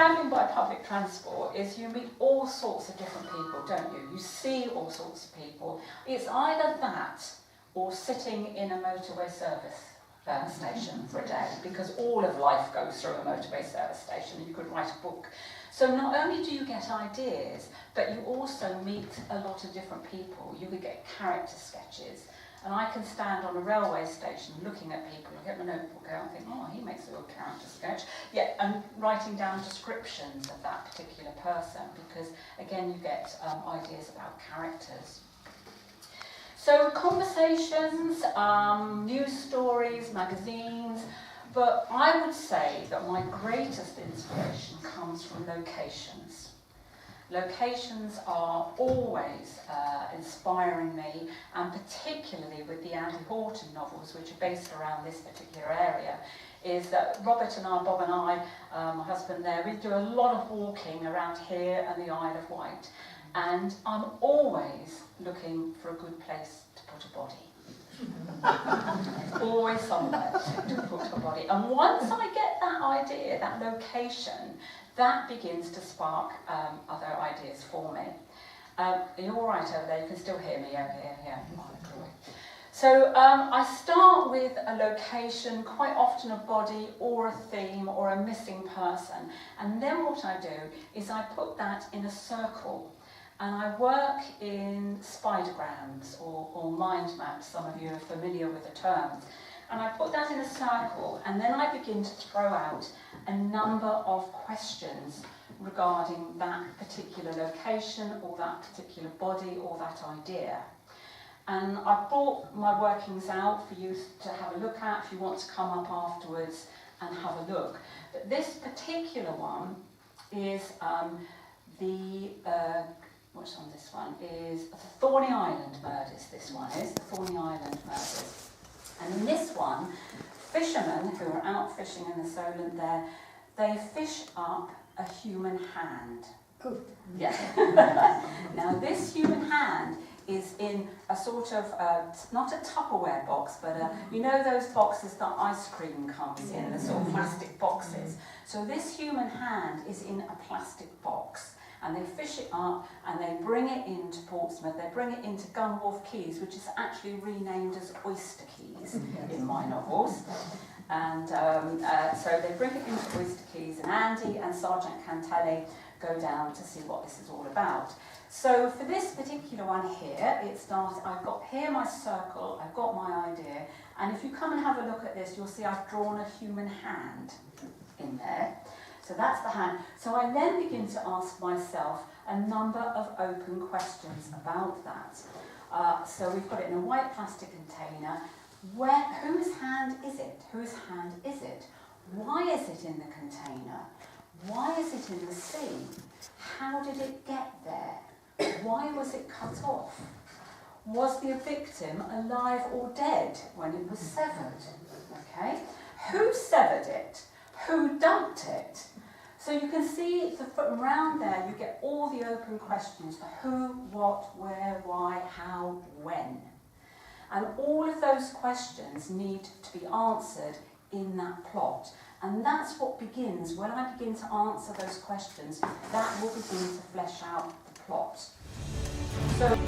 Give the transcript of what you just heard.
travelling by public transport is you meet all sorts of different people, don't you? You see all sorts of people. It's either that or sitting in a motorway service station for a day, because all of life goes through a motorway service station, and you could write a book. So not only do you get ideas, but you also meet a lot of different people. You could get character sketches. And I can stand on a railway station looking at people, I get my notebook out and think, oh, he makes a little character sketch. Yeah, and writing down descriptions of that particular person, because again, you get ideas about characters. So conversations, news stories, magazines, but I would say that my greatest inspiration comes from locations. Locations are always inspiring me, and particularly with the Andy Horton novels, which are based around this particular area, is that Bob and I, my husband there, we do a lot of walking around here and the Isle of Wight, and I'm always looking for a good place to put a body. There's always somewhere to put a body. And once I get that idea, that location, that begins to spark other ideas for me. Are you all right over there? You can still hear me over here? Yeah. So I start with a location, quite often a body or a theme or a missing person. And then what I do is I put that in a circle. And I work in spidergrams or mind maps. Some of you are familiar with the terms. And I put that in a circle, and then I begin to throw out a number of questions regarding that particular location or that particular body or that idea. And I've brought my workings out for you to have a look at if you want to come up afterwards and have a look. But this particular one is what's on this one is the Thorney Island murders. This one is the Thorney Island murders. And in this one, fishermen who are out fishing in the Solent there, they fish up a human hand. Oh. Yeah. Now this human hand is in a sort of, not a Tupperware box, but you know those boxes that ice cream comes in, the sort of plastic boxes. So this human hand is in a plastic box. And they fish it up and they bring it into Portsmouth, they bring it into Gunwharf Quays, which is actually renamed as Oyster Quays in my novels. And so they bring it into Oyster Quays, and Andy and Sergeant Cantelli go down to see what this is all about. So for this particular one here, it starts, I've got here my circle, I've got my idea, and if you come and have a look at this, you'll see I've drawn a human hand in there. So that's the hand. So I then begin to ask myself a number of open questions about that. So we've got it in a white plastic container. Whose hand is it? Whose hand is it? Why is it in the container? Why is it in the sea? How did it get there? Why was it cut off? Was the victim alive or dead when it was severed? Okay. Who severed it? Who dumped it? So you can see from around there you get all the open questions, the who, what, where, why, how, when. And all of those questions need to be answered in that plot. And that's what begins, when I begin to answer those questions, that will begin to flesh out the plot. So